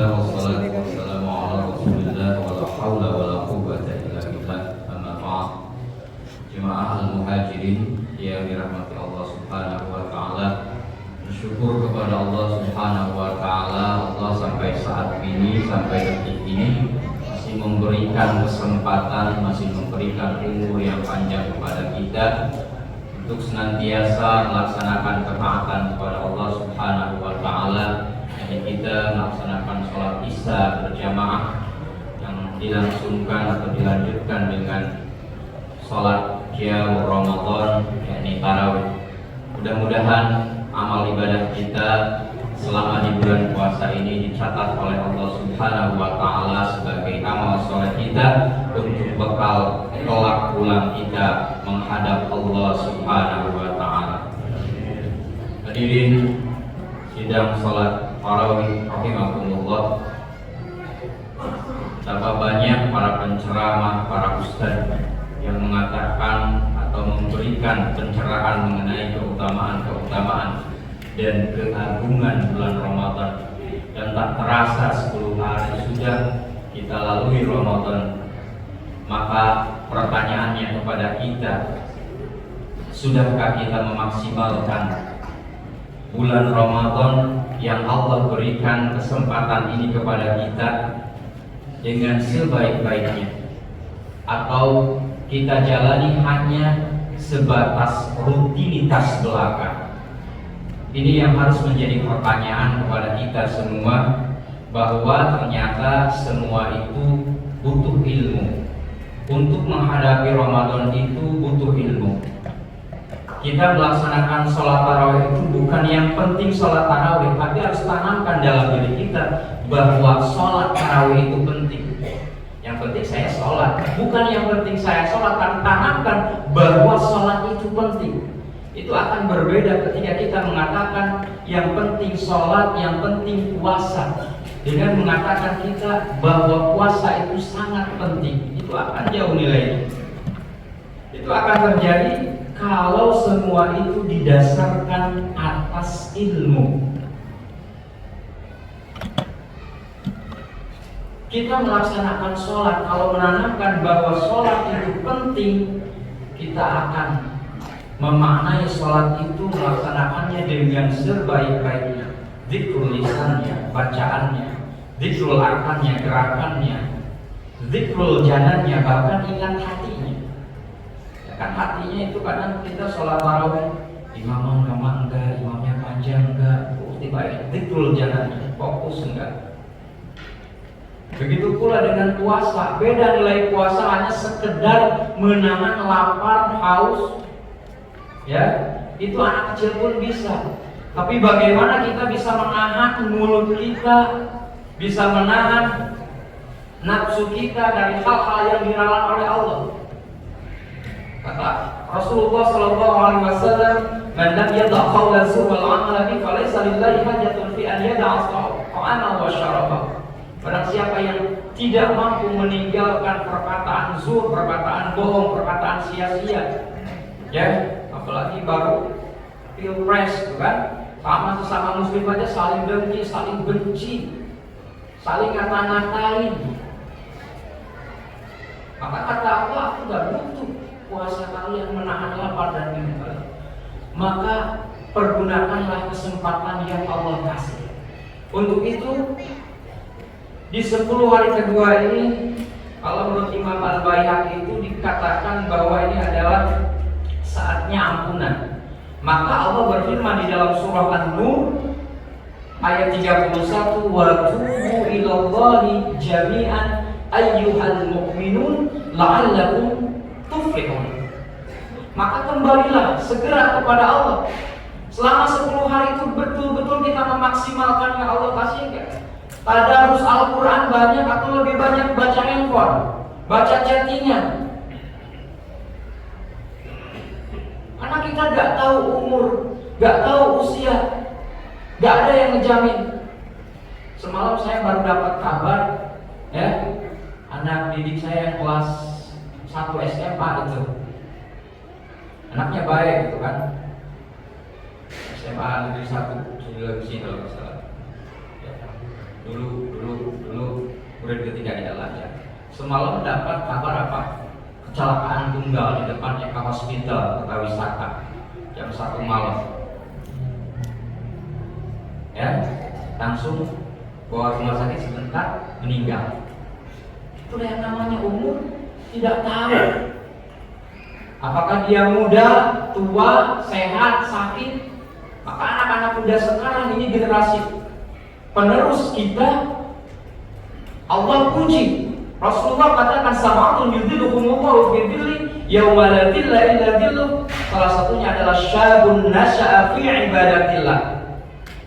Bismillah wassalatu wassalamu ala Rasulillah wa la haula wa la quwwata illa billah. Amma ba'd. Jemaah al-muhajirin yang dirahmati Allah Subhanahu wa taala. Bersyukur kepada Allah Subhanahu wa taala, Allah sampai saat ini, sampai detik ini masih memberikan kesempatan, masih memberikan umur yang panjang kepada kita untuk senantiasa melaksanakan ketaatan kepada Allah Subhanahu wa taala. Jadi kita melaksanakan sholat Isya berjamaah yang dilangsungkan atau dilanjutkan dengan sholat Qiyamul Ramadan, yakni tarawih. Mudah-mudahan amal ibadah kita selama di bulan puasa ini dicatat oleh Allah Subhanahu wa taala sebagai amal soleh kita untuk bekal kelak pulang kita menghadap Allah Subhanahu wa taala. Hadirin sidang salat tarawih rahimakumullah. Betapa banyak para penceramah, para ustaz yang mengatakan atau memberikan pencerahan mengenai keutamaan dan keagungan bulan Ramadan, dan tak terasa 10 hari sudah kita lalui Ramadan. Maka pertanyaannya kepada kita, sudahkah kita memaksimalkan bulan Ramadan yang Allah berikan kesempatan ini kepada kita dengan sebaik-baiknya, atau kita jalani hanya sebatas rutinitas belaka? Ini yang harus menjadi pertanyaan kepada kita semua, bahwa ternyata semua itu butuh ilmu. Untuk menghadapi Ramadan itu butuh ilmu. Kita melaksanakan sholat tarawih itu bukan yang penting sholat tarawih, tapi harus tanamkan dalam diri kita bahwa sholat tarawih itu penting. Yang penting saya sholat, bukan yang penting saya sholat, tapi tanamkan bahwa sholat itu penting. Itu akan berbeda ketika kita mengatakan yang penting sholat, yang penting puasa, dengan mengatakan kita bahwa puasa itu sangat penting. Itu akan jauh nilainya. Itu akan terjadi kalau semua itu didasarkan atas ilmu. Kita melaksanakan sholat, kalau menanamkan bahwa sholat itu penting, kita akan memaknai sholat itu, melaksanakannya dengan sebaik-baiknya. Dzikrul lisannya, bacaannya, dzikrul arkannya, gerakannya, dzikrul janannya, bahkan ingat hatinya. Kan hatinya itu kadang kita sholat tarawih, imaman enggak, imamnya panjang enggak, tiba-tiba dzikrul janannya, fokus enggak. Begitu pula dengan puasa, beda nilai puasa hanya sekedar menahan lapar, haus, ya, itu anak kecil pun bisa. Tapi bagaimana kita bisa menahan mulut kita, bisa menahan nafsu kita dari hal-hal yang dilarang oleh Allah? Kata Rasulullah sallallahu alaihi wasallam, "Man lam yada' qawla zur wal 'amala bihi falaysa lillahi hajatun fi an yada'a ta'ama wa syaraba." Barang siapa yang tidak mampu meninggalkan perkataan zur, perkataan bohong, perkataan sia-sia, ya, apalagi baru pilpres, itu kan, sama sesama muslim aja saling dengki, saling benci, saling ngata-ngatain. Maka kata Allah, aku gak butuh puasa kalian menahan lapar dan minum kalian. Maka pergunakanlah kesempatan yang Allah kasih. Untuk itu, di 10 hari kedua ini, kalau menurut Imam Al-Baihaqi itu dikatakan bahwa ini adalah saatnya ampunan. Maka Allah berfirman di dalam surah An-Nur ayat 31, "Wa tubu ilallahi jami'an ayyuhal mu'minun la'allakum tuflihun." Maka kembalilah segera kepada Allah. Selama 10 hari itu betul-betul kita memaksimalkan yang Allah kasihkan. Tadarus Al-Quran banyak atau lebih banyak baca handphone, baca chattingan. Karena kita gak tahu umur, gak tahu usia, gak ada yang ngejamin. Semalam saya baru dapat kabar, ya, anak didik saya yang kelas 1 SMA itu, anaknya baik gitu kan, SMA negeri 1 Sulawesi kalau nggak salah. Dulu murid ketiga di Al-Azhar. Semalam dapat kabar apa? Kecelakaan tunggal di depan Eka Hospital Kertawisata jam 1 malam. Ya, langsung bawa rumah sakit sebentar, meninggal. Itulah yang namanya umur tidak tahu apakah dia muda, tua, sehat, sakit. Maka anak-anak muda sekarang ini generasi penerus kita. Allah puji, Rasulullah katakan sab'atun yudhilluhumullahu fi dhilli yauma la dhilla illa dhilluh. Salah satunya adalah syabun nasya'a fi ibadatillah.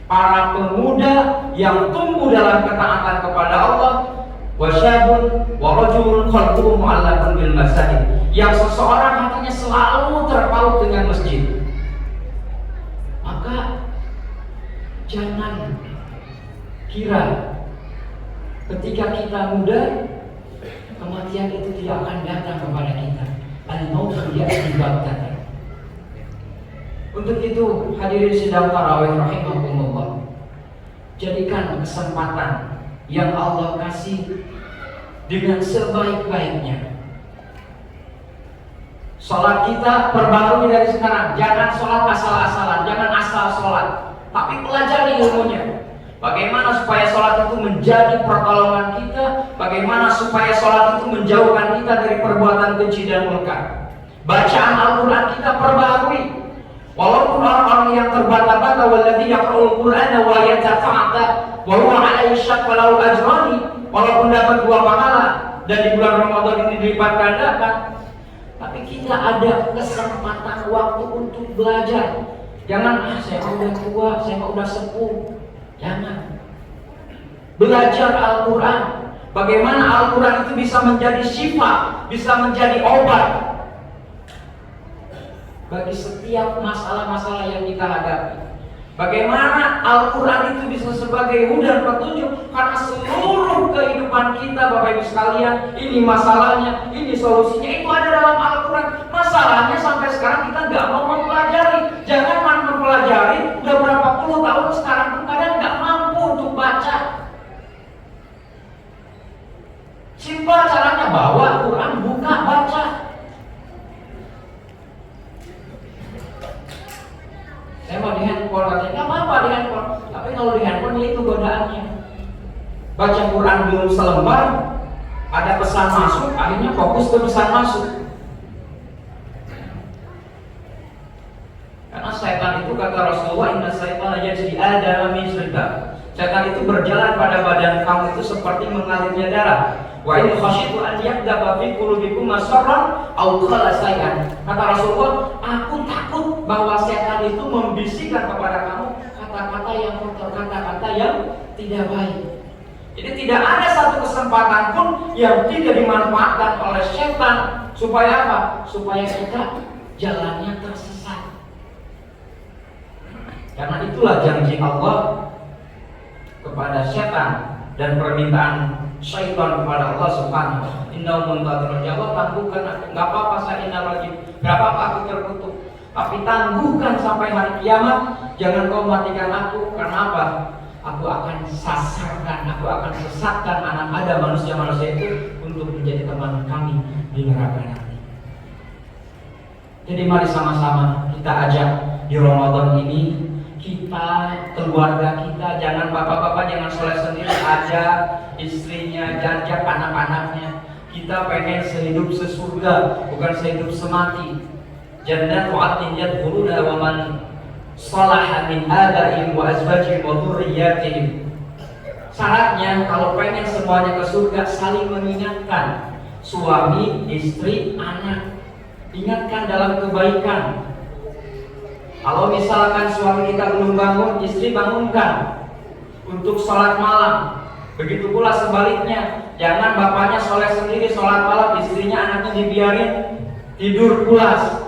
Para pemuda yang tumbuh dalam ketaatan kepada Allah, wa syabun wa rajulun qalbuhu mu'allaqun bil masajid, yang seseorang hatinya selalu terpaut dengan masjid. Maka jangan kira ketika kita muda kematian itu tidak akan datang kepada kita. Al-maut ya'ti baghtatan. Untuk itu hadirin sidang tarawih rahimakumullah, jadikan kesempatan yang Allah kasih dengan sebaik-baiknya. Sholat kita perbarui dari sekarang. Jangan sholat asal-asalan, jangan asal sholat, tapi pelajari ilmunya. Bagaimana supaya sholat itu menjadi pertolongan kita, bagaimana supaya sholat itu menjauhkan kita dari perbuatan keji dan munkar. Bacaan Al-Quran kita perbarui. Walaupun orang-orang yang terbata-bata, walladzi yaqra'ul Qur'ana wa yatafa'ata wa huwa 'alaihi syak walau ajrani, walaupun dapat 2 pahala dan di bulan Ramadan ini dilipat gandakan, tapi kita ada kesempatan waktu untuk belajar. Jangan saya udah tua, saya udah sepuh. Jangan. Belajar Al-Quran. Bagaimana Al-Quran itu bisa menjadi syifa, bisa menjadi obat bagi setiap masalah-masalah yang kita hadapi. Bagaimana Al-Quran itu bisa sebagai hudan petunjuk, karena seluruh kehidupan kita, Bapak Ibu sekalian, ini masalahnya, ini solusinya, itu ada dalam Al-Quran. Masalahnya sampai sekarang kita nggak mau mempelajari. Jangan mempelajari, udah berapa puluh tahun sekarang pun kadang nggak mampu untuk baca. Simpel caranya, bawa Quran, buka, baca. Saya mau di handphone, katanya nggak apa-apa di handphone. Tapi kalau di handphone itu godaannya. Baca Quran belum selembar, ada pesan masuk, akhirnya fokus ke pesan masuk. Karena setan itu, kata Rasulullah, inna syaitan yajri adama min syaitan. Setan itu berjalan pada badan kamu itu seperti mengalirnya darah. Wa in khasyitu an yakdaba fi qulubikum masarran aw qala sayyan. Kata Rasulullah, aku takut bahwa setan itu membisikkan kepada kamu kata-kata yang kotor, kata-kata yang tidak baik. Jadi tidak ada satu kesempatan pun yang tidak dimanfaatkan oleh setan. Supaya apa? Supaya kita jalannya tersesat. Karena itulah janji Allah kepada setan dan permintaan syaitan kepada Allah Subhanahu wa ta'ala. Innahu muntadirun, ya Allah tangguhkan aku, enggak apa-apa saya inna rajim, enggak apa-apa aku terkutuk, tapi tangguhkan sampai hari kiamat, jangan kau matikan aku. Karena apa? Aku akan sasarkan, aku akan sesatkan anak Adam, manusia-manusia itu untuk menjadi teman kami di neraka nanti. Jadi mari sama-sama kita ajak di Ramadan ini, kita, keluarga kita, jangan bapak-bapak jangan soleh sendiri, ajak istrinya, jajak anak-anaknya. Kita pengen sehidup sesurga, bukan sehidup semati. Jannatu 'adnin yadkhuluna wa man salaha min abaihim wa azwajihim wa dzurriyyatihim. Syaratnya kalau pengen semuanya ke surga, saling mengingatkan, suami, istri, anak. Ingatkan dalam kebaikan. Kalau misalkan suami kita belum bangun, istri bangunkan untuk sholat malam. Begitu pula sebaliknya, jangan bapaknya sholat sendiri, sholat malam, istrinya, anaknya dibiarin tidur pulas.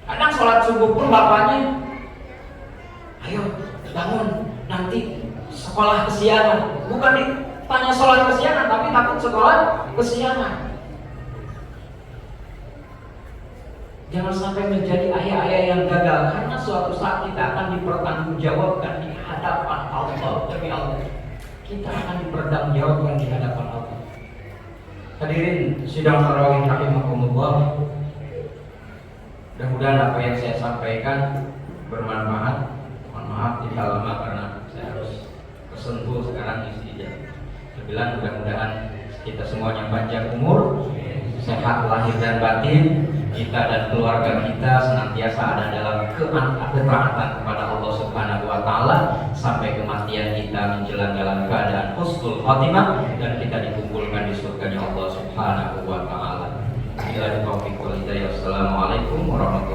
Kadang sholat subuh pun bapaknya, ayo bangun, nanti sekolah kesiangan. Bukan ditanya sholat kesiangan, tapi takut sekolah kesiangan. Jangan sampai menjadi ayah-ayah yang gagal, karena suatu saat kita akan dipertanggungjawabkan di hadapan Allah demi Allah. kita akan dipertanggungjawabkan di hadapan Allah. Hadirin sidang tarawih rahimakumullah. Mudah-mudahan apa yang saya sampaikan bermanfaat. Mohon maaf tidak lama karena saya harus kesentuh sekarang istri jam 9. Mudah-mudahan kita semuanya panjang umur, sehat lahir dan batin, kita dan keluarga kita senantiasa ada dalam ketaatan kepada Allah Subhanahu wa taala sampai kematian kita menjelang dalam keadaan husnul khatimah dan kita dikumpulkan di surganya Allah Subhanahu wa taala. Wassalamualaikum warahmatullahi wabarakatuh.